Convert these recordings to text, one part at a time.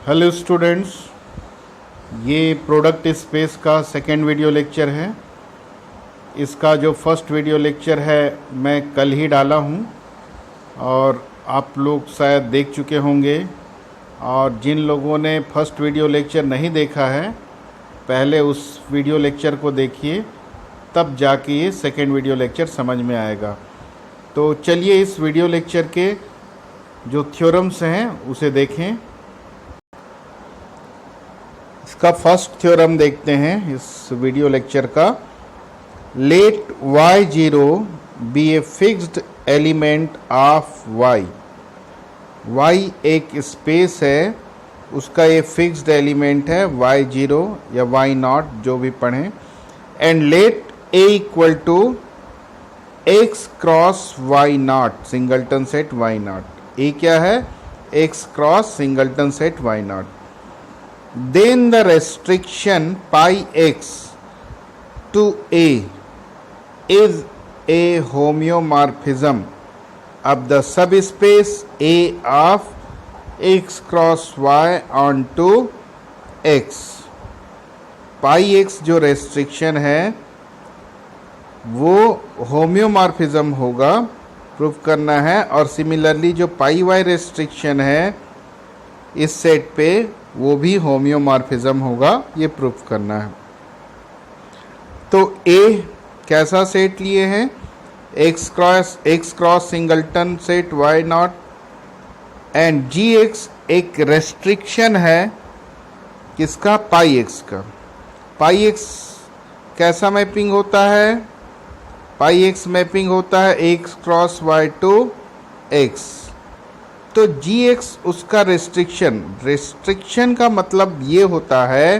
Hello students, ये product space का second video lecture है। इसका जो फर्स्ट वीडियो लेक्चर है मैं कल ही डाला हूँ और आप लोग शायद देख चुके होंगे। और जिन लोगों ने फर्स्ट वीडियो लेक्चर नहीं देखा है, पहले उस वीडियो लेक्चर को देखिए, तब जाके ये सेकेंड वीडियो लेक्चर समझ में आएगा। तो चलिए इस वीडियो लेक्चर के जो थ्योरम्स हैं उसे देखें। इसका फर्स्ट थ्योरम देखते हैं इस वीडियो लेक्चर का। Let y0 be a fixed element of y एक स्पेस है, उसका ये फिक्स्ड एलिमेंट है y0 या y0 जो भी पढ़ें। And let a equal to x cross y0 singleton set y0। a क्या है? x cross singleton set y0। Then the restriction pi x to A is a homeomorphism of the subspace A of x cross y onto x। pi x जो restriction है वो होम्योमॉर्फिज्म होगा, proof करना है। और similarly जो पाई वाई रेस्ट्रिक्शन है इस सेट पे वो भी होम्योमॉर्फिज्म होगा, ये प्रूफ करना है। तो ए कैसा सेट लिए हैं? X cross singleton set y0 and gx एक रेस्ट्रिक्शन है किसका? पाई एक्स का। पाई एक्स कैसा मैपिंग होता है? पाई एक्स मैपिंग होता है x cross y to X. तो gx उसका रेस्ट्रिक्शन का मतलब ये होता है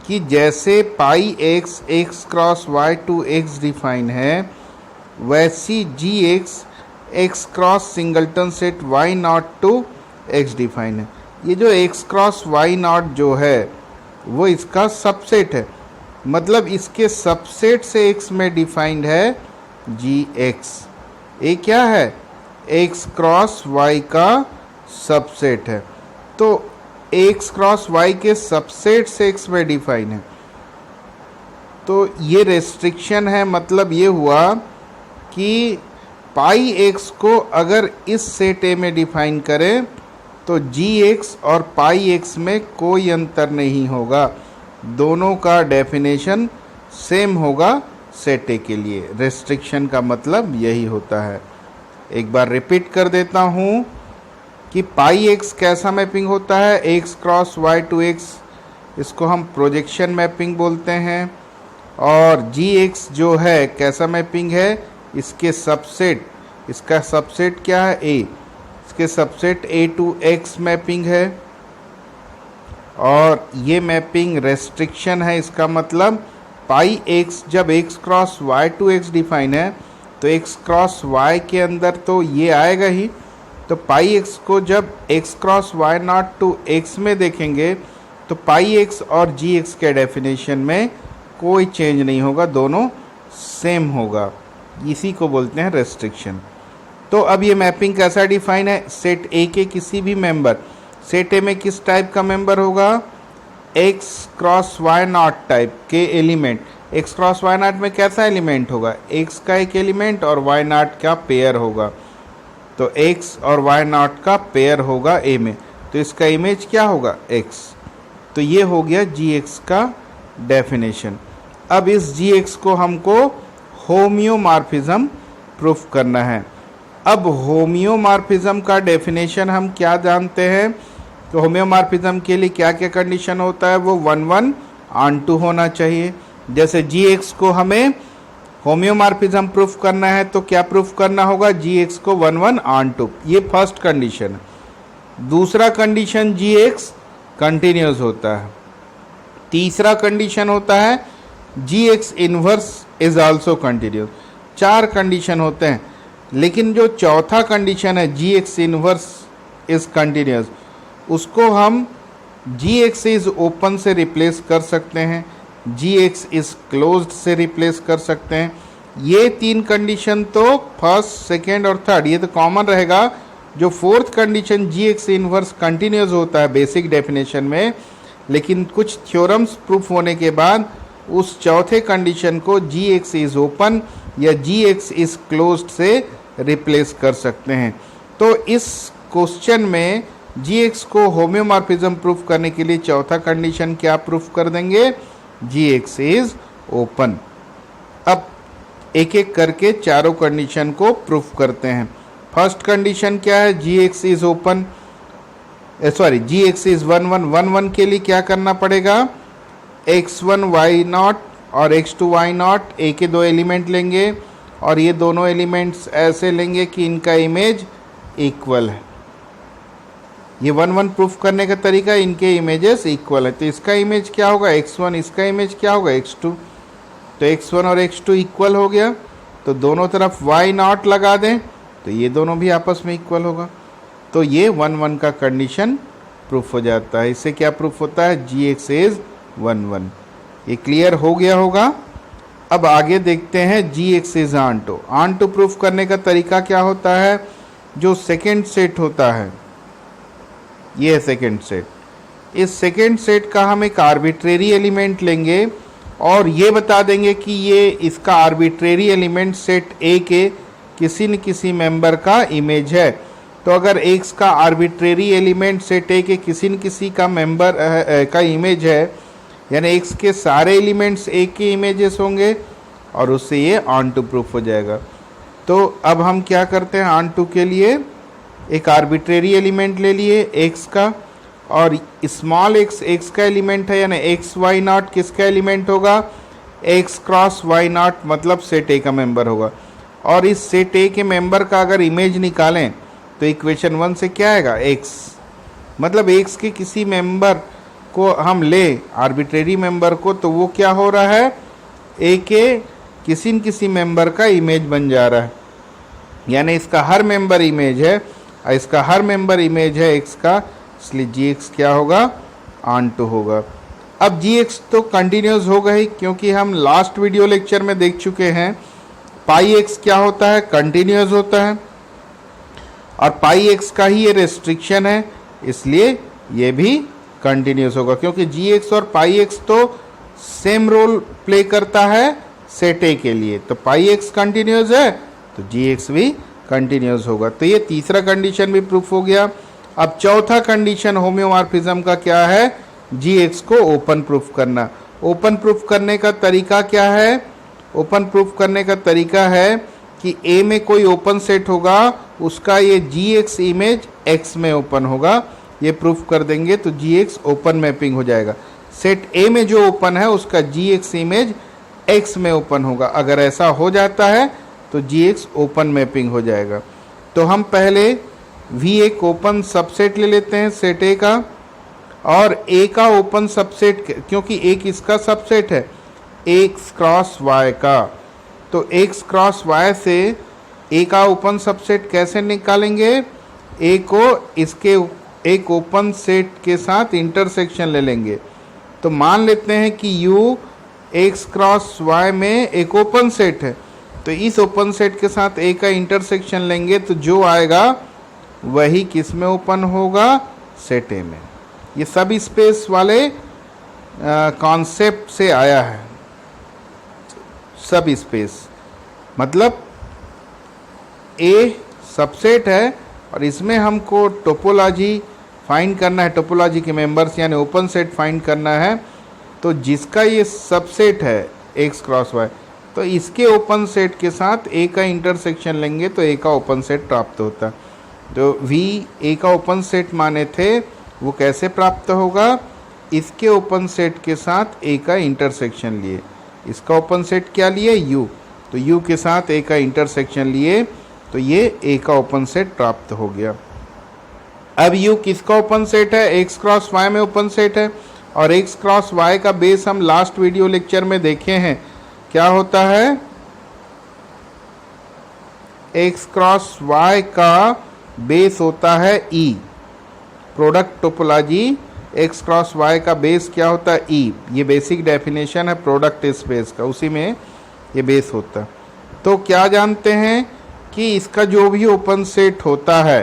कि जैसे pi X X cross Y to x define है, वैसी gx X cross singleton set y0 to x define है। ये जो x क्रॉस y0 जो है वो इसका सबसेट है, मतलब इसके सबसेट से x में डिफाइंड है gx। ये क्या है? x क्रॉस y का सबसेट है। तो x क्रॉस y के सबसेट से x में डिफाइन है, तो ये रेस्ट्रिक्शन है। मतलब ये हुआ कि पाई x को अगर इस सेट A में डिफाइन करें तो gx और पाई x में कोई अंतर नहीं होगा, दोनों का डेफिनेशन सेम होगा सेट A के लिए। रेस्ट्रिक्शन का मतलब यही होता है। एक बार रिपीट कर देता हूँ कि पाई एक्स कैसा मैपिंग होता है? X cross Y to x, इसको हम प्रोजेक्शन मैपिंग बोलते हैं। और जी एक्स जो है कैसा मैपिंग है? इसके सबसेट, इसका सबसेट क्या है? ए, इसके subset a to x mapping है। और ये मैपिंग रेस्ट्रिक्शन है। इसका मतलब पाई एक्स जब x cross Y to x define है तो x क्रॉस y के अंदर तो ये आएगा ही। तो पाई x को जब x cross y0 to x में देखेंगे तो पाई x और gx के डेफिनेशन में कोई चेंज नहीं होगा, दोनों सेम होगा। इसी को बोलते हैं रेस्ट्रिक्शन। तो अब ये मैपिंग कैसा डिफाइन है? सेट A के किसी भी मेंबर, सेट A में किस टाइप का मेंबर होगा? x क्रॉस y0 टाइप के एलिमेंट। x क्रॉस y0 में कैसा एलिमेंट होगा? x का एक एलिमेंट और y0 का पेयर होगा। तो x और y0 का पेयर होगा A में, तो इसका इमेज क्या होगा? x। तो ये हो गया gx का डेफिनेशन। अब इस gx को हमको होम्योमॉर्फिज्म प्रूफ करना है। अब होम्योमॉर्फिज्म का डेफिनेशन हम क्या जानते हैं? तो होम्योमॉर्फिज्म के लिए क्या क्या कंडीशन होता है? वो 1 1 2 होना चाहिए। जैसे gx को हमें होम्योमॉर्फिज्म प्रूफ करना है तो क्या प्रूफ करना होगा? gx को 1 1 2, ये फर्स्ट कंडीशन है। दूसरा कंडीशन gx कंटिन्यूस होता है। तीसरा कंडीशन होता है gx inverse is also continuous. 4 condition होते हैं, लेकिन जो चौथा कंडीशन है gx इनवर्स इज कंटिन्यूस, उसको हम gx इज ओपन से रिप्लेस कर सकते हैं, gx इज क्लोज्ड से रिप्लेस कर सकते हैं। ये 3 कंडीशन तो फर्स्ट, सेकेंड और थर्ड ये तो कॉमन रहेगा, जो फोर्थ कंडीशन जी एक्स इनवर्स कंटिन्यूस होता है बेसिक डेफिनेशन में, लेकिन कुछ थ्योरम्स प्रूफ होने के बाद उस चौथे कंडीशन को जी एक्स इज ओपन या जी एक्स इज क्लोज्ड से रिप्लेस कर सकते हैं। तो इस क्वेश्चन में जी एक्स को होम्योमॉर्फिज्म प्रूफ करने के लिए चौथा कंडीशन क्या प्रूफ कर देंगे, जी एक्स इज ओपन। अब एक एक करके चारों कंडीशन को प्रूफ करते हैं। फर्स्ट कंडीशन क्या है, g X is open, sorry g X is 1 1 1 1 के लिए क्या करना पड़ेगा, x1 y0 और x2 y0 ए के दो एलिमेंट लेंगे और ये दोनों एलिमेंट्स ऐसे लेंगे कि इनका इमेज इक्वल है। ये 1 1 प्रूफ करने का तरीका, इनके इमेजेस इक्वल है। तो इसका इमेज क्या होगा x1, इसका इमेज क्या होगा x2। तो x1 और x2 इक्वल हो गया, तो दोनों तरफ y0 लगा दें तो ये दोनों भी आपस में इक्वल होगा। तो ये 1 1 का कंडीशन प्रूफ हो जाता है। इससे क्या प्रूफ होता है, जी एक्स इज 1 1। ये क्लियर हो गया होगा। अब आगे देखते हैं g X is onto. Onto proof करने का तरीका क्या होता है, जो सेकेंड सेट होता है, ये है सेकेंड सेट। इस सेकेंड सेट का हम एक आर्बिट्रेरी एलिमेंट लेंगे और ये बता देंगे कि ये इसका आर्बिट्रेरी एलिमेंट सेट ए के किसी न किसी मेंबर का इमेज है। तो अगर एक्स का आर्बिट्रेरी एलिमेंट सेट ए के किसी न किसी का मेंबर का इमेज है, यानी एक्स के सारे एलिमेंट्स ए के इमेजेस होंगे और उससे ये ऑन टू प्रूफ हो जाएगा। तो अब हम क्या करते हैं, ऑन टू के लिए एक आर्बिट्रेरी एलिमेंट ले लिए एक्स का, और स्मॉल एक्स एक्स का एलिमेंट है, यानी एक्स वाई नॉट किसका एलिमेंट होगा, एक्स क्रॉस वाई नॉट, मतलब सेट ए का मेंबर होगा। और इस सेट ए के मेंबर का अगर इमेज निकालें तो इक्वेशन 1 से क्या आएगा, एक्स, मतलब एक्स के किसी मेंबर को हम ले आर्बिट्रेरी मेंबर को, तो वो क्या हो रहा है, ए के किसी न किसी मेंबर का इमेज बन जा रहा है। यानी इसका हर मेंबर इमेज है और इसका हर मेंबर इमेज है एक्स का, इसलिए जी एक्स क्या होगा, ऑन टू होगा। अब जी एक्स तो कंटिन्यूस होगा ही, क्योंकि हम लास्ट वीडियो लेक्चर में देख चुके हैं पाई एक्स क्या होता है, कंटिन्यूस होता है, और पाई एक्स का ही ये रेस्ट्रिक्शन है, इसलिए ये भी कंटिन्यूस होगा, क्योंकि जी एक्स और पाई एक्स तो सेम रोल प्ले करता है सेट ए के लिए। तो पाई एक्स कंटिन्यूस है तो जी एक्स भी कंटिन्यूस होगा। तो ये तीसरा कंडीशन भी प्रूफ हो गया। अब चौथा कंडीशन होम्योमॉर्फिज्म का क्या है, जी एक्स को ओपन प्रूफ करना। ओपन प्रूफ करने का तरीका क्या है, ओपन प्रूफ करने का तरीका है कि ए में कोई ओपन सेट होगा, उसका ये जी एक्स इमेज एक्स में ओपन होगा, ये प्रूफ कर देंगे तो जी एक्स ओपन मैपिंग हो जाएगा। सेट ए में जो ओपन है उसका जी एक्स इमेज एक्स में ओपन होगा। अगर ऐसा हो जाता है तो जी एक्स ओपन मैपिंग हो जाएगा। तो हम पहले वी एक ओपन सबसेट ले लेते हैं सेट ए का, और ए का ओपन सबसेट, क्योंकि एक इसका सबसेट है एक्स क्रॉस वाई का, तो एक्स क्रॉस वाई से ए का ओपन सबसेट कैसे निकालेंगे, ए को इसके एक ओपन सेट के साथ इंटरसेक्शन ले लेंगे। तो मान लेते हैं कि यू एक्स क्रॉस वाई में एक ओपन सेट है, तो इस ओपन सेट के साथ ए का इंटरसेक्शन लेंगे तो जो आएगा वही किस में ओपन होगा, सेट ए में। ये सब स्पेस वाले कॉन्सेप्ट से आया है। सब स्पेस मतलब ए सबसेट है और इसमें हमको टोपोलॉजी फाइंड करना है, टोपोलॉजी के मेंबर्स यानी ओपन सेट फाइंड करना है। तो जिसका ये सबसेट है एक्स क्रॉस वाई, तो इसके ओपन सेट के साथ ए का इंटरसेक्शन लेंगे तो ए का ओपन सेट प्राप्त होता है। तो वी ए का ओपन सेट माने थे, वो कैसे प्राप्त होगा, इसके ओपन सेट के साथ ए का इंटरसेक्शन लिए। इसका ओपन सेट क्या लिए, यू, तो यू के साथ ए का इंटरसेक्शन लिए तो ये ए का ओपन सेट प्राप्त हो गया। अब यू किसका ओपन सेट है, एक्स क्रॉस वाई में ओपन सेट है, और एक्स क्रॉस वाई का बेस हम लास्ट वीडियो लेक्चर में देखे हैं क्या होता है, एक्स क्रॉस वाई का बेस होता है E. Product topology X cross Y का बेस क्या होता है, ई। ये बेसिक डेफिनेशन है प्रोडक्ट स्पेस का, उसी में ये बेस होता है। तो क्या जानते हैं कि इसका जो भी ओपन सेट होता है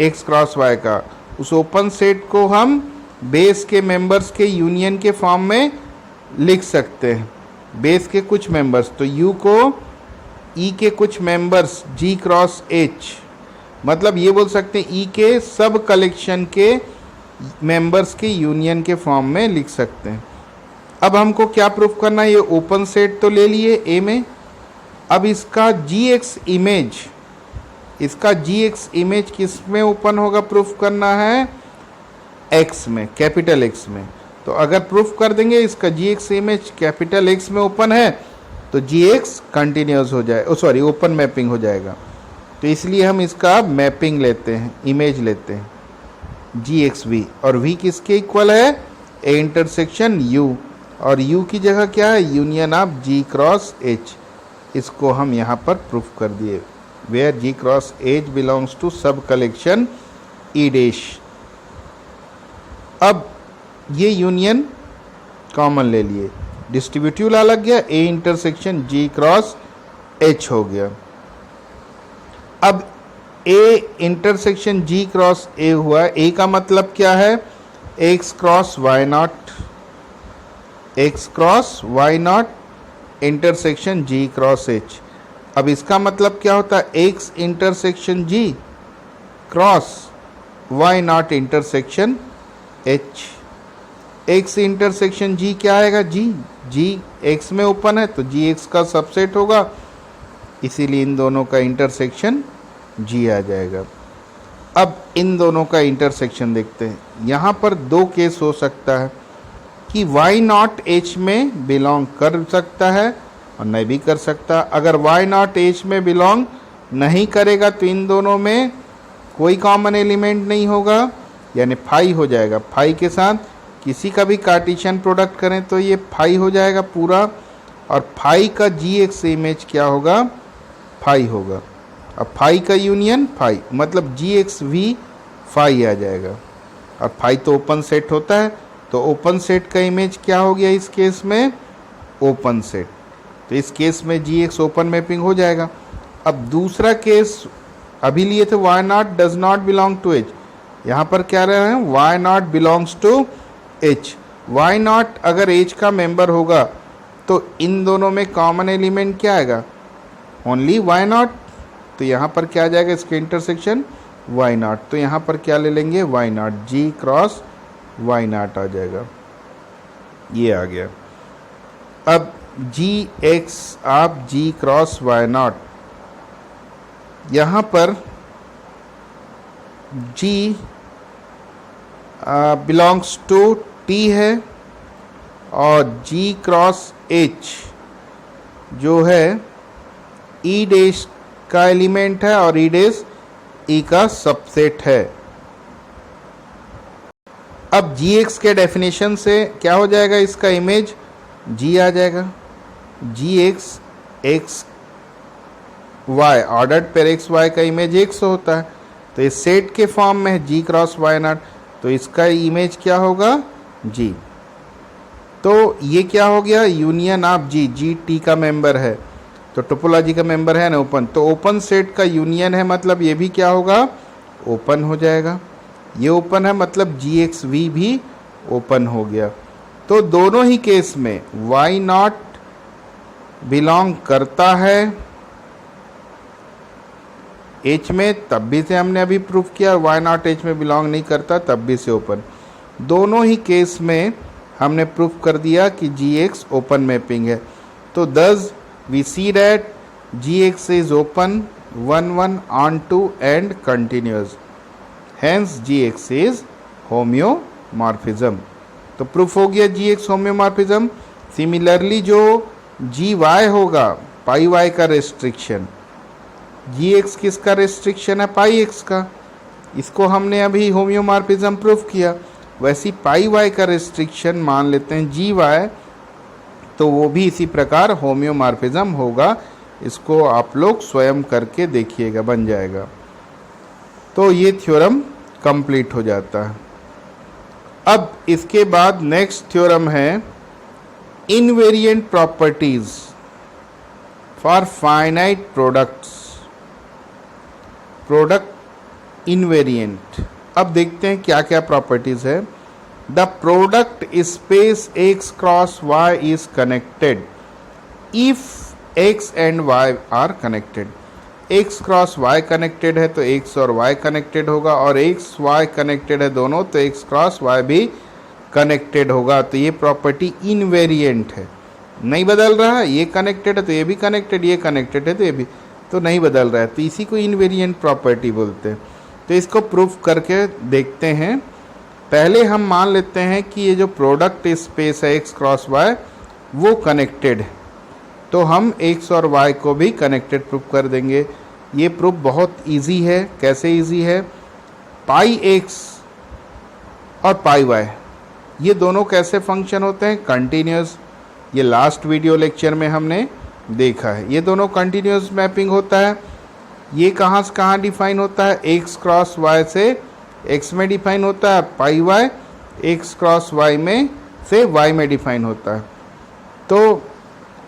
एक्स क्रॉस वाई का, उस ओपन सेट को हम बेस के मेंबर्स के यूनियन के फॉर्म में लिख सकते हैं। बेस के कुछ मेंबर्स, तो यू को ई के कुछ मेंबर्स जी क्रॉस एच, मतलब ये बोल सकते हैं ई के सब कलेक्शन के मेंबर्स के यूनियन के फॉर्म में लिख सकते हैं। अब हमको क्या प्रूफ करना है, ये ओपन सेट तो ले लिए ए में, अब इसका जी एक्स इमेज, इसका जी एक्स इमेज किस में ओपन होगा प्रूफ करना है, एक्स में, कैपिटल एक्स में। तो अगर प्रूफ कर देंगे इसका जी एक्स इमेज कैपिटल एक्स में ओपन है तो जी एक्स कंटिन्यूस हो जाए, सॉरी ओपन मैपिंग हो जाएगा। तो इसलिए हम इसका मैपिंग लेते हैं, इमेज लेते हैं जी एक्स वी, और वी किसके इक्वल है, ए इंटरसेक्शन यू, और यू की जगह क्या है, union of g cross h. इसको हम यहाँ पर प्रूफ कर दिए, where g cross h belongs to sub collection e dash. अब ये यूनियन कॉमन ले लिए, डिस्ट्रीब्यूटिव ला लग गया, a intersection ji cross h हो गया। अब ए इंटरसेक्शन जी क्रॉस ए हुआ, ए का मतलब क्या है, x cross Y not, X cross Y not intersection ji cross H. अब इसका मतलब क्या होता है, X intersection ji cross Y not intersection H. X intersection G क्या आएगा, जी, जी एक्स में ओपन है तो जी एक्स का सबसेट होगा, इसीलिए इन दोनों का इंटरसेक्शन जी आ जाएगा। अब इन दोनों का इंटरसेक्शन देखते हैं। यहाँ पर दो केस हो सकता है कि वाई नॉट एच में बिलोंग कर सकता है और नहीं भी कर सकता। अगर वाई नॉट एच में बिलोंग नहीं करेगा तो इन दोनों में कोई कॉमन एलिमेंट नहीं होगा, यानी फाई हो जाएगा। फाई के साथ किसी का भी कार्टेशियन प्रोडक्ट करें तो ये फाई हो जाएगा पूरा, और फाई का जी एक्स इमेज क्या होगा, फाई होगा। अब फाई का यूनियन फाई, मतलब जी एक्स वी फाई आ जाएगा, और फाई तो ओपन सेट होता है, तो ओपन सेट का इमेज क्या हो गया इस केस में, ओपन सेट। तो इस केस में जी एक्स ओपन मैपिंग हो जाएगा। अब दूसरा केस अभी लिए थे, y not does not belong to h, यहाँ पर क्या रहे हैं, y not belongs to h. Y not अगर एच का मेंबर होगा तो इन दोनों में कॉमन एलिमेंट क्या आएगा, ओनली वाई नॉट। तो यहाँ पर क्या आ जाएगा, इसके इंटरसेक्शन वाई नॉट, तो यहाँ पर क्या ले लेंगे, Y not, G cross Y not आ जाएगा, ये आ गया। अब जी एक्स आप जी क्रॉस वाई नॉट, यहाँ पर जी बिलोंग्स टू टी है, और जी क्रॉस एच जो है ई डैश का एलिमेंट है, और ई डैश ई का सबसेट है। अब जी एक्स के डेफिनेशन से क्या हो जाएगा, इसका इमेज जी आ जाएगा, g X X Y, ordered pair X Y का इमेज एक्स होता है, तो इस सेट के फॉर्म में है जी क्रॉस वाई नॉट, तो इसका इमेज क्या होगा, जी। तो ये क्या हो गया, union of g, g t का मेंबर है, तो टोपोलॉजी का मेंबर है ना ओपन, तो ओपन सेट का यूनियन है, मतलब ये भी क्या होगा, ओपन हो जाएगा। ये ओपन है मतलब जी एक्स वी भी ओपन हो गया। तो दोनों ही केस में वाई नॉट बिलोंग करता है एच में, तब भी से हमने अभी प्रूफ किया, वाई नॉट एच में बिलोंग नहीं करता तब भी से ओपन। दोनों ही केस में हमने प्रूफ कर दिया कि जी एक्स ओपन मैपिंग है। तो thus we see that g X is open 1 1 onto and continuous, hence g X is homeomorphism. तो प्रूफ हो गया जी एक्स होम्योमॉर्फिज्म। सिमिलरली जो जी वाई होगा, पाई वाई का रेस्ट्रिक्शन, जी एक्स किसका रेस्ट्रिक्शन है, पाई एक्स का, इसको हमने अभी होम्योमॉर्फिज्म प्रूफ किया। वैसी पाई वाई का रेस्ट्रिक्शन मान लेते हैं जी वाई, तो वो भी इसी प्रकार होम्योमॉर्फिज्म होगा। इसको आप लोग स्वयं करके देखिएगा, बन जाएगा। तो ये थ्योरम कंप्लीट हो जाता है। अब इसके बाद नेक्स्ट थ्योरम है invariant properties for finite products. Product invariant. अब देखते हैं क्या क्या प्रॉपर्टीज है। The product space x cross y is connected if x and y are connected. x cross y connected है तो x और y कनेक्टेड होगा, और x y कनेक्टेड है दोनों तो x क्रॉस y भी कनेक्टेड होगा। तो ये प्रॉपर्टी इनवेरिएंट है, नहीं बदल रहा है। ये कनेक्टेड है तो ये भी कनेक्टेड, ये कनेक्टेड है तो ये भी तो नहीं बदल रहा है, तो इसी को इनवेरिएंट प्रॉपर्टी बोलते हैं। तो इसको प्रूफ करके देखते हैं। पहले हम मान लेते हैं कि ये जो प्रोडक्ट स्पेस है x क्रॉस y वो कनेक्टेड है, तो हम x और y को भी कनेक्टेड प्रूफ कर देंगे। ये प्रूफ बहुत इजी है। कैसे इजी है? पाई x और पाई y ये दोनों कैसे फंक्शन होते हैं? कंटिन्यूस। ये लास्ट वीडियो लेक्चर में हमने देखा है, ये दोनों कंटिन्यूस मैपिंग होता है। ये कहाँ से कहाँ डिफाइन होता है? x क्रॉस y से x में डिफाइन होता है, पाई y x क्रॉस y में से y में डिफाइन होता है। तो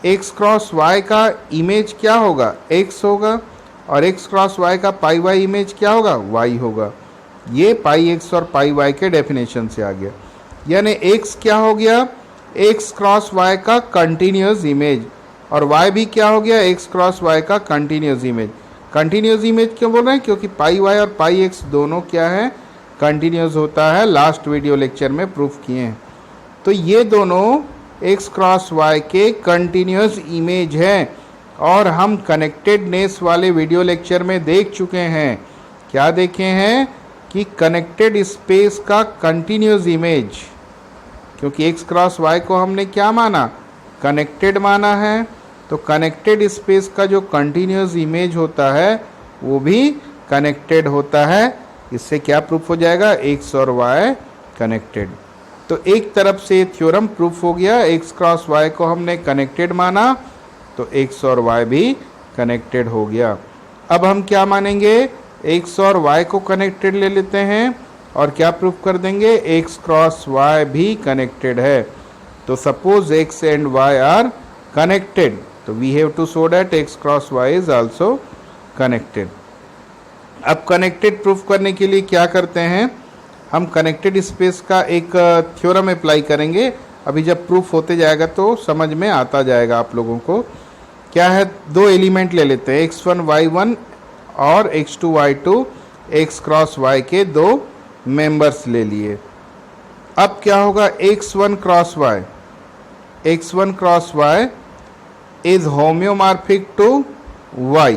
x क्रॉस y का इमेज क्या होगा? x होगा, और x क्रॉस y का पाई y इमेज क्या होगा? y होगा। ये पाई x और पाई y के डेफिनेशन से आ गया। यानी x क्या हो गया? x क्रॉस y का कंटिन्यूस इमेज, और y भी क्या हो गया? x क्रॉस y का कंटिन्यूस इमेज। कंटिन्यूस इमेज क्यों बोल रहे हैं? क्योंकि पाई y और पाई x दोनों क्या है? कंटिन्यूस होता है। लास्ट वीडियो लेक्चर में प्रूफ किए हैं। तो ये दोनों x क्रॉस y के कंटिन्यूस इमेज हैं, और हम कनेक्टेडनेस वाले वीडियो लेक्चर में देख चुके हैं। क्या देखे हैं? कि कनेक्टेड स्पेस का कंटिन्यूस इमेज, क्योंकि x क्रॉस y को हमने क्या माना? कनेक्टेड माना है। तो कनेक्टेड स्पेस का जो कंटिन्यूस इमेज होता है वो भी कनेक्टेड होता है। इससे क्या प्रूफ हो जाएगा? x और y कनेक्टेड। तो एक तरफ से थ्योरम प्रूफ हो गया। x क्रॉस y को हमने कनेक्टेड माना तो x और y भी कनेक्टेड हो गया। अब हम क्या मानेंगे? x और y को कनेक्टेड ले लेते हैं और क्या प्रूफ कर देंगे? x क्रॉस y भी कनेक्टेड है। तो suppose x and y are connected, तो we have to show that x cross y is also connected. अब कनेक्टेड प्रूफ करने के लिए क्या करते हैं? हम कनेक्टेड स्पेस का एक थ्योरम अप्लाई करेंगे। अभी जब प्रूफ होते जाएगा तो समझ में आता जाएगा आप लोगों को। क्या है? दो एलिमेंट ले लेते हैं, x1 y1 और x2 y2, x cross y के दो मेंबर्स ले लिए। अब क्या होगा? x1 cross y is homeomorphic to y।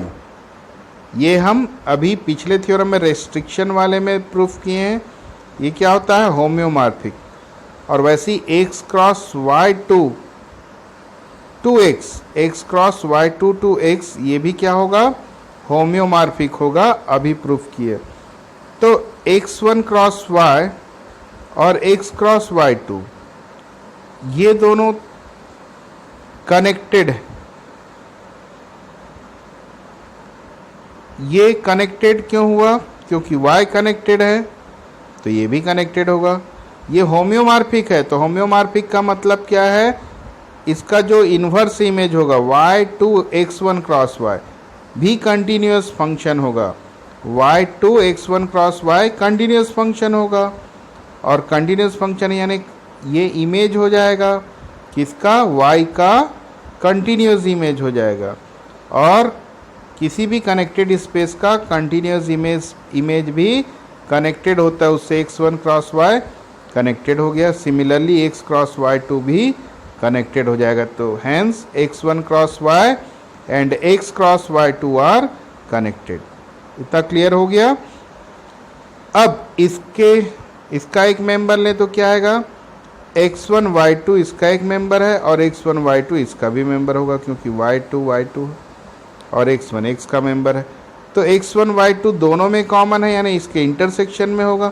ये हम अभी पिछले थ्योरम में रेस्ट्रिक्शन वाले में प्रूफ किए हैं। ये क्या होता है? होम्योमॉर्फिक। और वैसे ही x क्रॉस y2 2x, x क्रॉस y2 2x, ये भी क्या होगा? होम्योमॉर्फिक होगा। अभी प्रूफ किए। तो x1 क्रॉस y और x क्रॉस y2 ये दोनों कनेक्टेड है। ये कनेक्टेड क्यों हुआ? क्योंकि y कनेक्टेड है तो ये भी कनेक्टेड होगा। ये होम्योमॉर्फिक है, तो होम्योमॉर्फिक का मतलब क्या है? इसका जो इन्वर्स इमेज होगा y2 x1 क्रॉस y भी कंटिन्यूस फंक्शन होगा। y2 x1 cross y continuous function होगा, और कंटिन्यूस फंक्शन यानी ये इमेज हो जाएगा किसका? y का कंटिन्यूस इमेज हो जाएगा। और किसी भी कनेक्टेड स्पेस का कंटिन्यूस इमेज भी कनेक्टेड होता है, उससे x1 क्रॉस y कनेक्टेड हो गया। सिमिलरली x क्रॉस y2 भी कनेक्टेड हो जाएगा। तो hence x1 cross y and x क्रॉस y2 आर कनेक्टेड। इतना क्लियर हो गया। अब इसका एक मेंबर ले तो क्या आएगा? x1 y2 इसका एक मेंबर है, और x1 y2 इसका भी मेंबर होगा, क्योंकि y2 y2 और x1 x का मेंबर है। तो x1 y2 दोनों में कॉमन है, यानी इसके इंटरसेक्शन में होगा,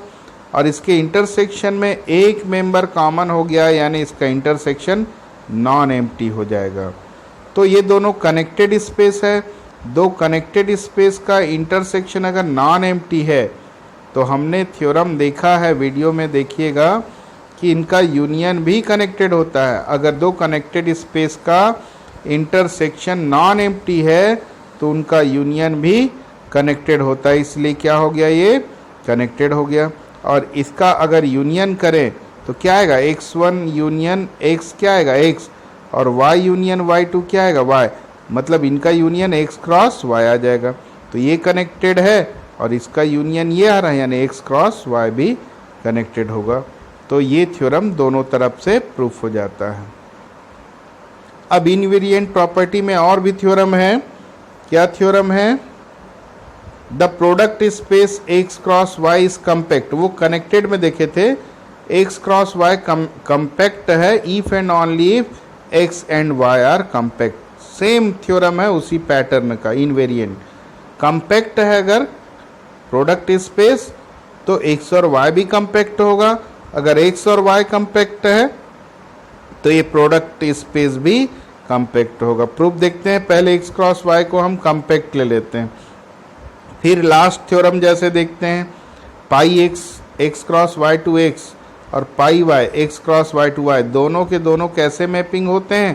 और इसके इंटरसेक्शन में एक मेंबर कॉमन हो गया, यानी इसका इंटरसेक्शन नॉन एम्प्टी हो जाएगा। तो ये दोनों कनेक्टेड स्पेस है। दो कनेक्टेड स्पेस का इंटरसेक्शन अगर नॉन एम्प्टी है तो हमने थ्योरम देखा है, वीडियो में देखिएगा कि इनका यूनियन भी कनेक्टेड होता है। अगर दो कनेक्टेड स्पेस का इंटरसेक्शन नॉन एम्प्टी है तो उनका यूनियन भी कनेक्टेड होता है। इसलिए क्या हो गया? ये कनेक्टेड हो गया। और इसका अगर यूनियन करें तो क्या आएगा, x1 यूनियन x क्या आएगा x, और y यूनियन y2 क्या आएगा y, मतलब इनका यूनियन x क्रॉस y आ जाएगा। तो ये कनेक्टेड है और इसका यूनियन ये आ रहा है, यानी x क्रॉस y भी कनेक्टेड होगा। तो ये थ्योरम दोनों तरफ से प्रूफ हो जाता है। अब इनवेरिएंट प्रॉपर्टी में और भी थ्योरम है। क्या थ्योरम है, the product space x cross y is compact. वो कनेक्टेड में देखे थे, x क्रॉस y कम्पैक्ट है if and only if x and y are compact. Same theorem है उसी पैटर्न का, इनवेरिएंट। कम्पैक्ट है अगर प्रोडक्ट स्पेस तो x और y भी कम्पैक्ट होगा, अगर x और y कम्पैक्ट है तो ये प्रोडक्ट स्पेस भी कम्पैक्ट होगा। प्रूफ देखते हैं, पहले x क्रॉस y को हम कम्पैक्ट ले लेते हैं, फिर लास्ट थ्योरम जैसे देखते हैं, pi x cross y to x और pi y x cross y to y, दोनों के दोनों कैसे मैपिंग होते हैं,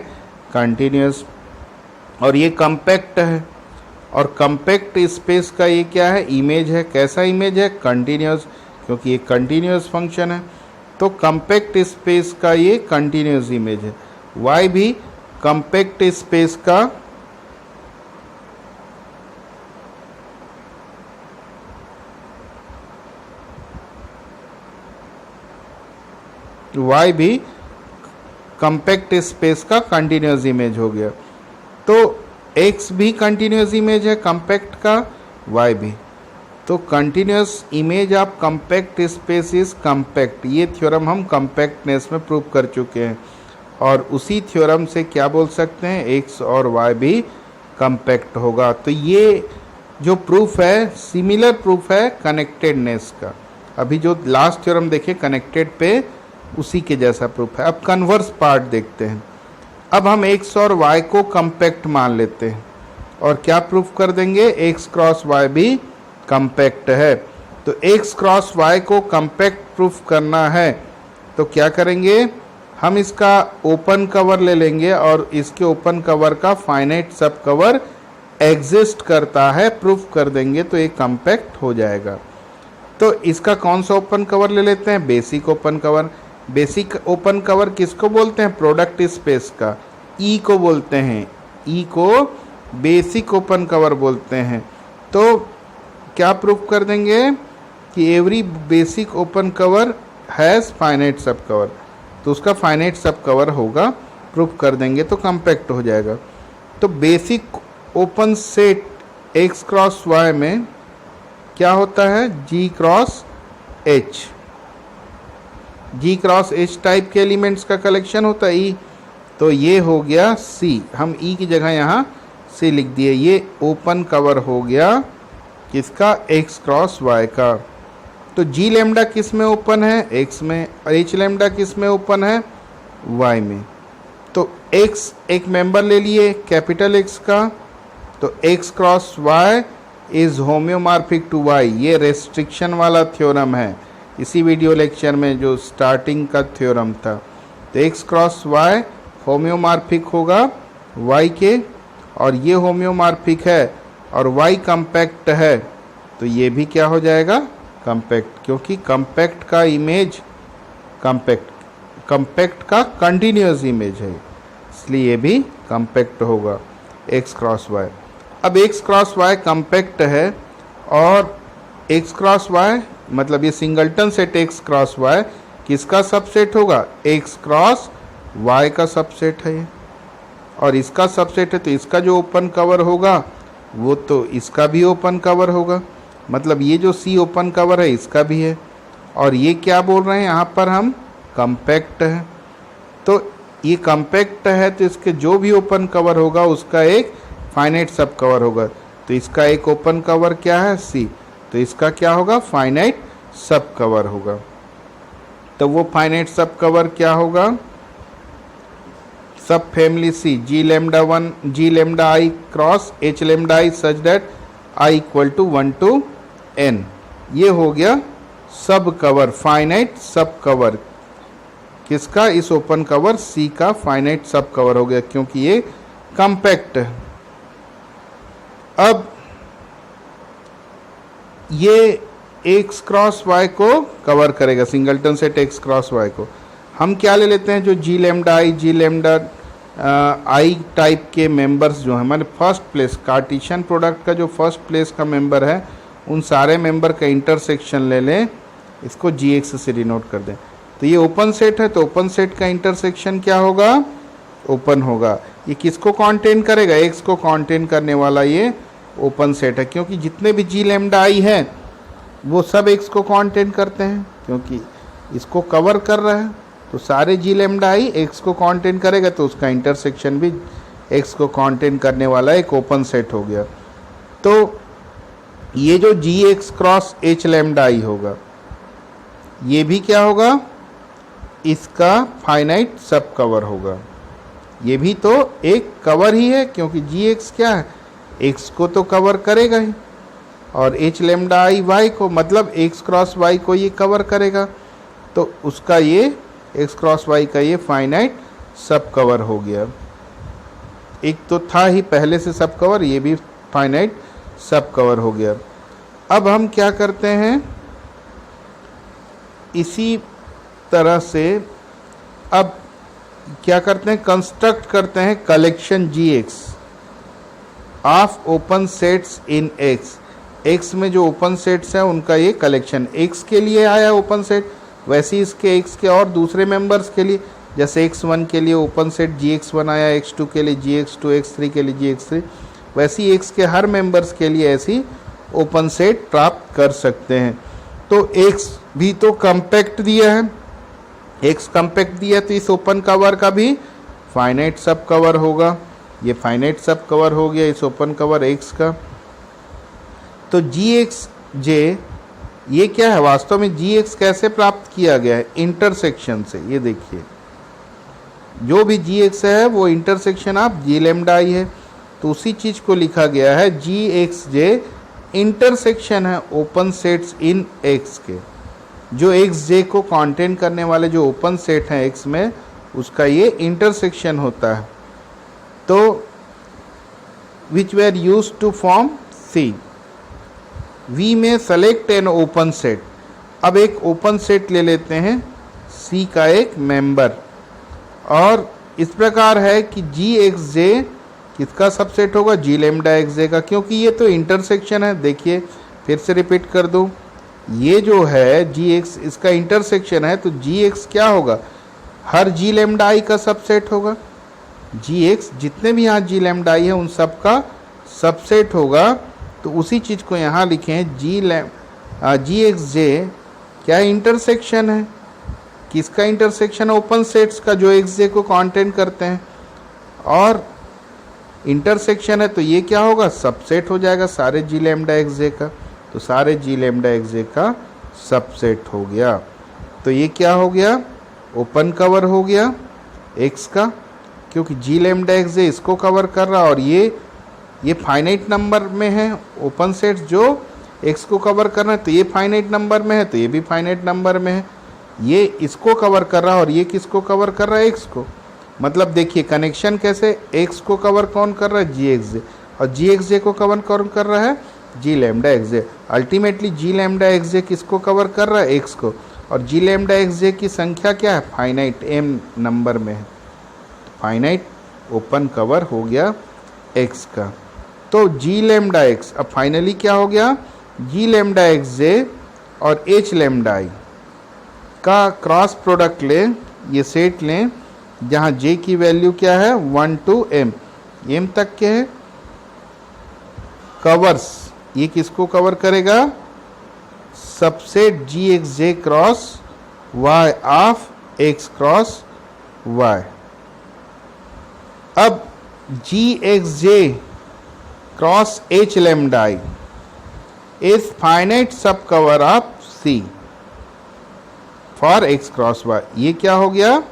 कंटिन्यूस। और ये कम्पैक्ट है, और कम्पैक्ट स्पेस का ये क्या है, इमेज है। कैसा इमेज है, कंटिन्यूस, क्योंकि ये कंटिन्यूस फंक्शन है। तो कम्पैक्ट स्पेस का ये कंटिन्यूस इमेज है। y भी कम्पैक्ट स्पेस का y भी कम्पैक्ट स्पेस का कंटिन्यूस इमेज हो गया। तो x भी कंटिन्यूस इमेज है कम्पैक्ट का, y भी। तो continuous image of compact space is compact. ये थ्योरम हम कम्पैक्टनेस में प्रूव कर चुके हैं, और उसी थ्योरम से क्या बोल सकते हैं, x और y भी कम्पैक्ट होगा। तो ये जो प्रूफ है सिमिलर प्रूफ है कनेक्टेडनेस का। अभी जो लास्ट थ्योरम देखे कनेक्टेड पे, उसी के जैसा प्रूफ है। अब कन्वर्स पार्ट देखते हैं। अब हम x और y को कम्पैक्ट मान लेते हैं और क्या प्रूफ कर देंगे, x क्रॉस y भी कम्पैक्ट है। तो x क्रॉस y को कम्पैक्ट प्रूफ करना है तो क्या करेंगे, हम इसका ओपन कवर ले लेंगे और इसके ओपन कवर का फाइनाइट सब कवर एग्जिस्ट करता है, प्रूफ कर देंगे तो ये कम्पैक्ट हो जाएगा। तो इसका कौन सा ओपन कवर ले लेते हैं, basic open cover. Basic open cover किसको बोलते हैं, प्रोडक्ट स्पेस का ई को बोलते हैं, ई को बेसिक ओपन कवर बोलते हैं। तो क्या प्रूफ कर देंगे कि every basic open cover has finite सब कवर, तो उसका फाइनाइट सब कवर होगा, प्रूफ कर देंगे तो कम्पैक्ट हो जाएगा। तो basic open set x cross y में क्या होता है, g cross h। g cross h type के एलिमेंट्स का कलेक्शन होता है e, तो ये हो गया c, हम e की जगह यहाँ c लिख दिए। ये ओपन कवर हो गया किसका, x क्रॉस y का। तो g लैम्डा किस में ओपन है, x में, और h लैम्डा किस में ओपन है, y में। तो x एक मेंबर ले लिए कैपिटल X का, तो x cross y is homeomorphic to y। ये रेस्ट्रिक्शन वाला थ्योरम है, इसी वीडियो लेक्चर में जो स्टार्टिंग का थ्योरम था। तो x क्रॉस y होम्योमॉर्फिक होगा y के, और ये होम्योमॉर्फिक है और y कम्पैक्ट है, तो ये भी क्या हो जाएगा, कम्पैक्ट, क्योंकि कम्पैक्ट का इमेज कम्पैक्ट का कंटिन्यूस इमेज है, इसलिए ये भी कम्पैक्ट होगा x क्रॉस y। अब x क्रॉस y कम्पैक्ट है, और x क्रॉस y मतलब ये singleton set x cross y किसका सबसेट होगा, x क्रॉस y का सबसेट है ये, और इसका सबसेट है, तो इसका जो ओपन कवर होगा वो तो इसका भी ओपन कवर होगा। मतलब ये जो C ओपन कवर है इसका भी है, और ये क्या बोल रहे हैं यहाँ पर हम, कम्पैक्ट है। तो ये कम्पैक्ट है तो इसके जो भी ओपन कवर होगा उसका एक फाइनाइट सब कवर होगा। तो इसका एक ओपन कवर क्या है, C, तो इसका क्या होगा, फाइनाइट सब कवर होगा। तो वो फाइनाइट सब कवर क्या होगा, sub family C, G lambda 1, G lambda I cross H lambda I such that I equal to 1 to n। ये हो गया सब कवर, फाइनाइट सब कवर किसका, इस ओपन कवर C का फाइनाइट सब कवर हो गया, क्योंकि ये कम्पैक्ट है। अब ये एक्स क्रॉस वाई को कवर करेगा, singleton set x cross y को। हम क्या ले लेते हैं, जो g lambda i, g lambda i type के मेंबर्स जो हैं, हमारे फर्स्ट प्लेस कार्टेशियन प्रोडक्ट का जो फर्स्ट प्लेस का मेंबर है, उन सारे मेंबर का इंटरसेक्शन ले लें, इसको जी एक्स से डिनोट कर दें। तो ये ओपन सेट है, तो ओपन सेट का इंटरसेक्शन क्या होगा, ओपन होगा। ये किसको कॉन्टेन करेगा, एक्स को कॉन्टेन करने वाला ये ओपन सेट है, क्योंकि जितने भी जी लेमडा आई है वो सब एक्स को कॉन्टेन करते हैं, क्योंकि इसको कवर कर रहा है। तो सारे जी लेमडा आई एक्स को कॉन्टेन करेगा, तो उसका इंटरसेक्शन भी एक्स को कॉन्टेन करने वाला एक ओपन सेट हो गया। तो ये जो G X cross H lambda I होगा, ये भी क्या होगा, इसका फाइनाइट सब कवर होगा। ये भी तो एक कवर ही है, क्योंकि जी एक्स क्या है, एक्स को तो कवर करेगा ही, और एच लेमडा आई वाई को, मतलब एक्स क्रॉस वाई को ये कवर करेगा। तो उसका ये एक्स क्रॉस वाई का ये फाइनाइट सब कवर हो गया। एक तो था ही पहले से सब कवर, ये भी फाइनाइट सब कवर हो गया। अब हम क्या करते हैं, इसी तरह से अब क्या करते हैं, कंस्ट्रक्ट करते हैं collection g x of open sets in x. X में जो ओपन सेट्स हैं उनका ये कलेक्शन, एक्स के लिए आया ओपन सेट, वैसे ही इसके एक्स के और दूसरे मेंबर्स के लिए, जैसे x1 के लिए ओपन सेट gx1 आया, x2 के लिए gx2, x3 के लिए gx3, वैसे ही x के हर मेंबर्स के लिए ऐसी ओपन सेट प्राप्त कर सकते हैं। तो x भी तो कम्पैक्ट दिया है, x कम्पैक्ट दिया, तो इस ओपन कवर का भी फाइनाइट सब कवर होगा। ये फाइनाइट सब कवर हो गया इस ओपन कवर x का। तो gxj ये क्या है, वास्तव में gx कैसे प्राप्त किया गया है, इंटरसेक्शन से। ये देखिए, जो भी gx है वो इंटरसेक्शन ऑफ जी लेमडा आई है, तो उसी चीज़ को लिखा गया है gxj इंटरसेक्शन है ओपन सेट्स इन x के। जो xj को कॉन्टेन करने वाले जो ओपन सेट हैं x में, उसका ये इंटरसेक्शन होता है। तो which were use to form C, v में सेलेक्ट एन ओपन सेट। अब एक ओपन सेट ले लेते हैं C का एक मेंबर, और इस प्रकार है कि जी एक्स जे किसका सबसेट होगा, जी लेमडा एक्स जे का, क्योंकि ये तो इंटरसेक्शन है। देखिए फिर से रिपीट कर दूँ, ये जो है जी एक्स इसका इंटरसेक्शन है, तो जी एक्स क्या होगा, हर जी लेमडा आई का सबसेट होगा। जी एक्स जितने भी यहाँ जी लेमडा आई है उन सब का सबसेट होगा। तो उसी चीज़ को यहाँ लिखे हैं, जी एक्स जे क्या इंटरसेक्शन है, किसका इंटरसेक्शन है, ओपन सेट्स का जो एक्स जे को कॉन्टेन करते हैं, और इंटरसेक्शन है तो ये क्या होगा, सबसेट हो जाएगा सारे जी लेमडा एक्स जे का। तो सारे जी लेमडा एक्स जे का सबसेट हो गया। तो ये क्या हो गया, ओपन कवर हो गया एक्स का, क्योंकि जी लेमडा एक्स जे इसको कवर कर रहा, और ये फाइनाइट नंबर में है ओपन सेट्स जो एक्स को कवर कर रहा है, तो ये फाइनाइट नंबर में है, तो ये भी फाइनाइट नंबर में है। ये इसको कवर कर रहा है और ये किसको कवर कर रहा है, एक्स को। मतलब देखिए कनेक्शन कैसे, एक्स को कवर कौन कर रहा है, जी एक्स जे, और जी एक्स जे को कवर कौन कर रहा है, जी लेमडा एक्स जे। अल्टीमेटली जी लेमडा एक्स जे किसको कवर कर रहा है, एक्स को, और जी लेमडा एक्स जे की संख्या क्या है, फाइनाइट एम नंबर में है। फाइनाइट ओपन कवर हो गया एक्स का। तो जी लेमडा एक्स, अब फाइनली क्या हो गया, जी लेमडा एक्स जे और एच लेमडा आई का क्रॉस प्रोडक्ट लें, ये सेट लें जहाँ जे की वैल्यू क्या है 1 to m, m तक के है कवर्स। ये किसको कवर करेगा, subset G X J cross Y of X cross Y. अब G X J cross H lambda I is finite सब cover of C for X cross Y. ये क्या हो गया,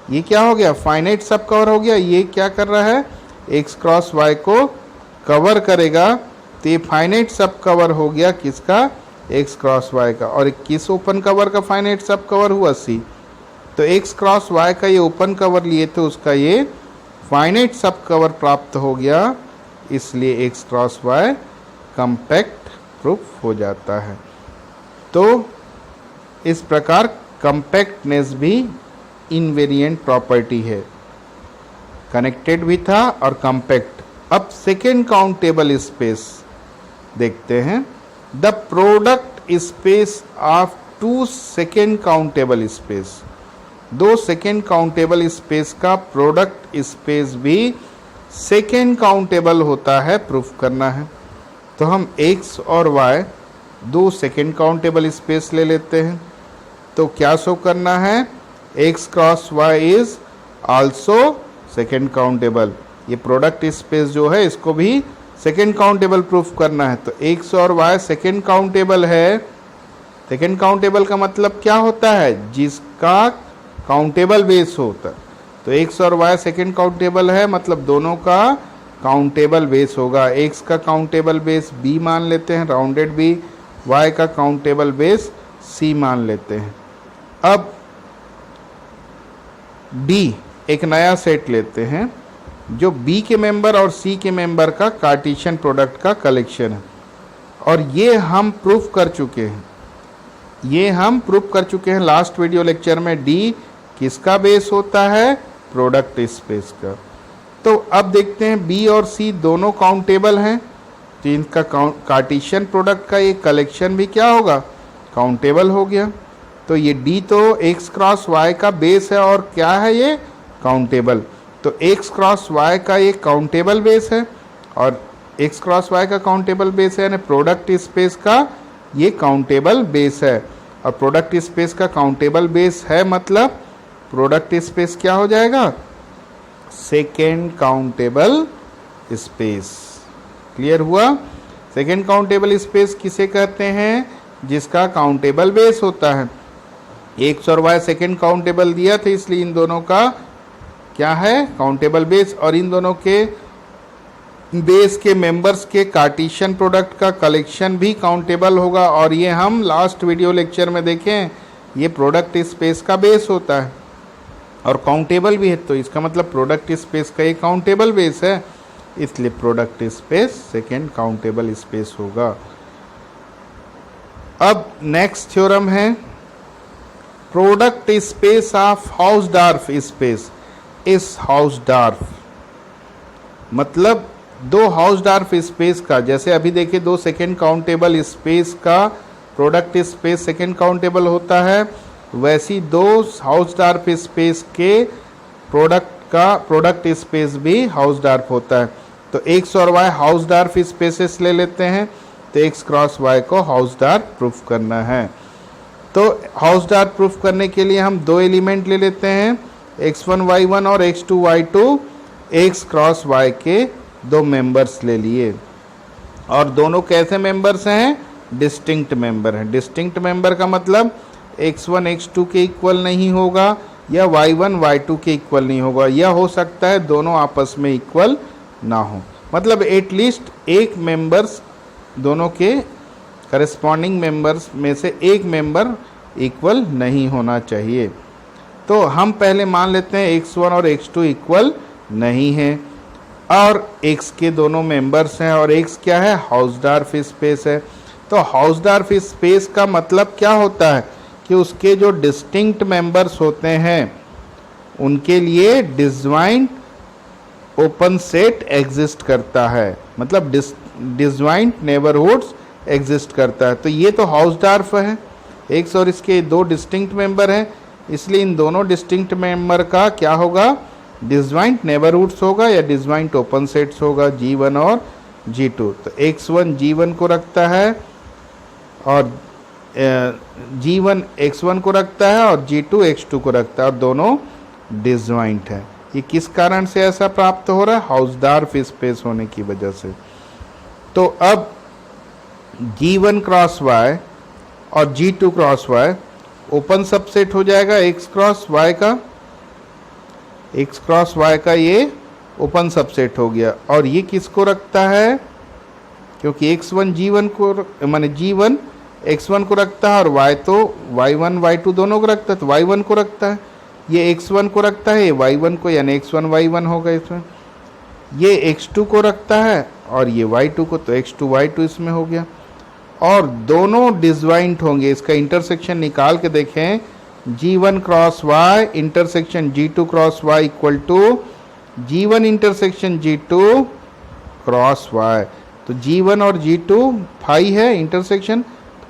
ये क्या हो गया, फाइनाइट सब कवर हो गया। ये क्या कर रहा है, एक्स क्रॉस वाई को कवर करेगा, तो ये फाइनाइट सब कवर हो गया किसका, एक्स क्रॉस वाई का। और किस ओपन कवर का फाइनाइट सब कवर हुआ, सी। तो एक्स क्रॉस वाई का ये ओपन कवर लिए थे, उसका ये फाइनाइट सब कवर प्राप्त हो गया, इसलिए x cross y compact proof हो जाता है। तो इस प्रकार कंपैक्टनेस भी इनवेरिएंट प्रॉपर्टी है। कनेक्टेड भी था और कंपैक्ट। अब सेकेंड काउंटेबल स्पेस देखते हैं। The product space of two second countable space, दो सेकेंड काउंटेबल स्पेस का प्रोडक्ट स्पेस भी सेकेंड काउंटेबल होता है, प्रूफ करना है। तो हम x और y दो सेकेंड काउंटेबल स्पेस ले लेते हैं। तो क्या शो करना है, x cross y is also second countable. ये प्रोडक्ट स्पेस जो है इसको भी सेकेंड काउंटेबल प्रूफ करना है। तो x और y सेकेंड काउंटेबल है। सेकेंड काउंटेबल का मतलब क्या होता है, जिसका काउंटेबल बेस होता है। तो x और y सेकेंड काउंटेबल है, मतलब दोनों का काउंटेबल बेस होगा। x का काउंटेबल बेस b मान लेते हैं, राउंडेड b, y का काउंटेबल बेस c मान लेते हैं। अब d एक नया सेट लेते हैं जो b के मेंबर और c के मेंबर का कार्टेशियन प्रोडक्ट का कलेक्शन है। और ये हम प्रूफ कर चुके हैं, लास्ट वीडियो लेक्चर में। d किसका बेस होता है, प्रोडक्ट स्पेस का। तो अब देखते हैं b और c दोनों काउंटेबल हैं, तो इनका कार्टेशियन प्रोडक्ट का ये कलेक्शन भी क्या होगा, काउंटेबल हो गया। तो ये d तो x क्रॉस y का बेस है और क्या है ये, काउंटेबल। तो x क्रॉस y का ये काउंटेबल बेस है और x क्रॉस y का काउंटेबल बेस है, यानी प्रोडक्ट स्पेस का ये काउंटेबल बेस है। और प्रोडक्ट स्पेस का काउंटेबल बेस है, मतलब प्रोडक्ट स्पेस क्या हो जाएगा, सेकेंड काउंटेबल स्पेस। क्लियर हुआ। सेकेंड काउंटेबल स्पेस किसे कहते हैं, जिसका काउंटेबल बेस होता है। x और y सेकेंड काउंटेबल दिया था, इसलिए इन दोनों का क्या है, काउंटेबल बेस। और इन दोनों के बेस के मेंबर्स के कार्टेशियन प्रोडक्ट का कलेक्शन भी काउंटेबल होगा। और ये हम लास्ट वीडियो लेक्चर में देखें, ये प्रोडक्ट स्पेस का बेस होता है और काउंटेबल भी है। तो इसका मतलब प्रोडक्ट स्पेस का एक काउंटेबल बेस है, इसलिए product space second countable space होगा। अब नेक्स्ट थ्योरम है, प्रोडक्ट स्पेस ऑफ हाउसडॉर्फ स्पेस इस हाउसडॉर्फ, मतलब दो हाउसडॉर्फ स्पेस का, जैसे अभी देखिए दो सेकेंड काउंटेबल स्पेस का प्रोडक्ट स्पेस सेकेंड काउंटेबल होता है, वैसी दो हाउसडॉर्फ स्पेस के प्रोडक्ट का प्रोडक्ट स्पेस भी हाउसडॉर्फ होता है। तो x और y हाउसडॉर्फ स्पेसेस ले लेते हैं, तो x क्रॉस y को हाउसडॉर्फ प्रूफ करना है। तो हाउसडॉर्फ प्रूफ करने के लिए हम दो एलिमेंट ले लेते हैं, x1 y1 और x2 y2, x cross y के दो मेंबर्स ले लिए। और दोनों कैसे मेंबर्स हैं, डिस्टिंक्ट मेंबर हैं। डिस्टिंक्ट मेंबर का मतलब x1 x2 के इक्वल नहीं होगा या y1 y2 के इक्वल नहीं होगा, या हो सकता है दोनों आपस में इक्वल ना हो, मतलब एटलीस्ट एक मेंबर्स, दोनों के करस्पॉन्डिंग मेंबर्स में से एक मेंबर इक्वल नहीं होना चाहिए। तो हम पहले मान लेते हैं x1 और x2 इक्वल नहीं है और x के दोनों मेंबर्स हैं और x क्या है, हाउसडॉर्फ स्पेस है। तो हाउसडॉर्फ स्पेस का मतलब क्या होता है कि उसके जो डिस्टिंक्ट मेंबर्स होते हैं उनके लिए डिसजॉइंट ओपन सेट एग्जिस्ट करता है, मतलब डिसजॉइंट नेबरहुड्स एग्जिस्ट करता है। तो ये तो हाउसडॉर्फ है, x और इसके दो डिस्टिंक्ट मेंबर हैं, इसलिए इन दोनों डिस्टिंक्ट मेंबर का क्या होगा, डिसजॉइंट नेबरहुड्स होगा या डिसजॉइंट ओपन सेट्स होगा, G1 और G2। तो x1 G1 को रखता है और G1 x1 को रखता है और G2 x2 को रखता है और दोनों डिसजॉइंट है। ये किस कारण से ऐसा प्राप्त हो रहा है, हाउसडॉर्फ स्पेस होने की वजह से। तो अब G1 क्रॉस y और G2 cross y open subset हो जाएगा x क्रॉस y का, x क्रॉस y का ये ओपन सबसेट हो गया। और ये किसको रखता है, क्योंकि x1 G1 को माने G1 x1 को रखता है और y तो y1 y2 दोनों को रखता है, तो y1 को रखता है, ये x1 को रखता है, ये y1 को, यानी x1 y1 होगा इसमें। ये x2 को रखता है और ये y2 को, तो x2 y2 इसमें हो गया। और दोनों डिसजॉइंट होंगे, इसका इंटरसेक्शन निकाल के देखें, G1 cross Y intersection G2 cross Y equal to G1 intersection G2 cross Y। तो G1 और G2 फाई है इंटरसेक्शन,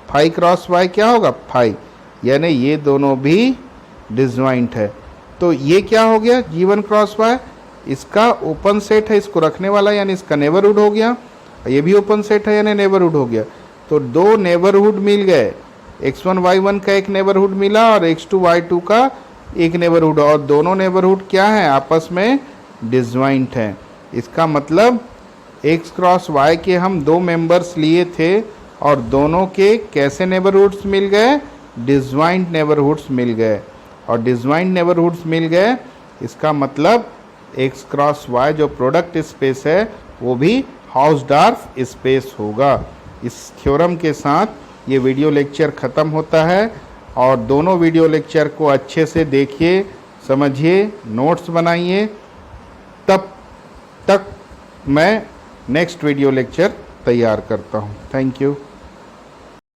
फाई क्रॉस Y क्या होगा, फाई, यानी ये दोनों भी डिसजॉइंट है। तो ये क्या हो गया, G1 क्रॉस Y, इसका ओपन सेट है, इसको रखने वाला यानी इसका नेबरहुड हो गया, ये भी ओपन सेट है यानी नेबरहुड हो गया। तो दो नेबरहुड मिल गए, x1 y1 का एक नेबरहुड मिला और x2 y2 का एक नेबरहुड, और दोनों नेबरहुड क्या है, आपस में डिसजॉइंट हैं। इसका मतलब x क्रॉस y के हम दो मेंबर्स लिए थे और दोनों के कैसे नेबरहुड्स मिल गए, डिसजॉइंट नेबरहुड्स मिल गए, और डिसजॉइंट नेबरहुड्स मिल गए, इसका मतलब x क्रॉस y जो प्रोडक्ट स्पेस है वो भी हाउसडॉर्फ स्पेस होगा। इस थ्योरम के साथ ये वीडियो लेक्चर ख़त्म होता है, और दोनों वीडियो लेक्चर को अच्छे से देखिए, समझिए, नोट्स बनाइए, तब तक मैं नेक्स्ट वीडियो लेक्चर तैयार करता हूँ। Thank you.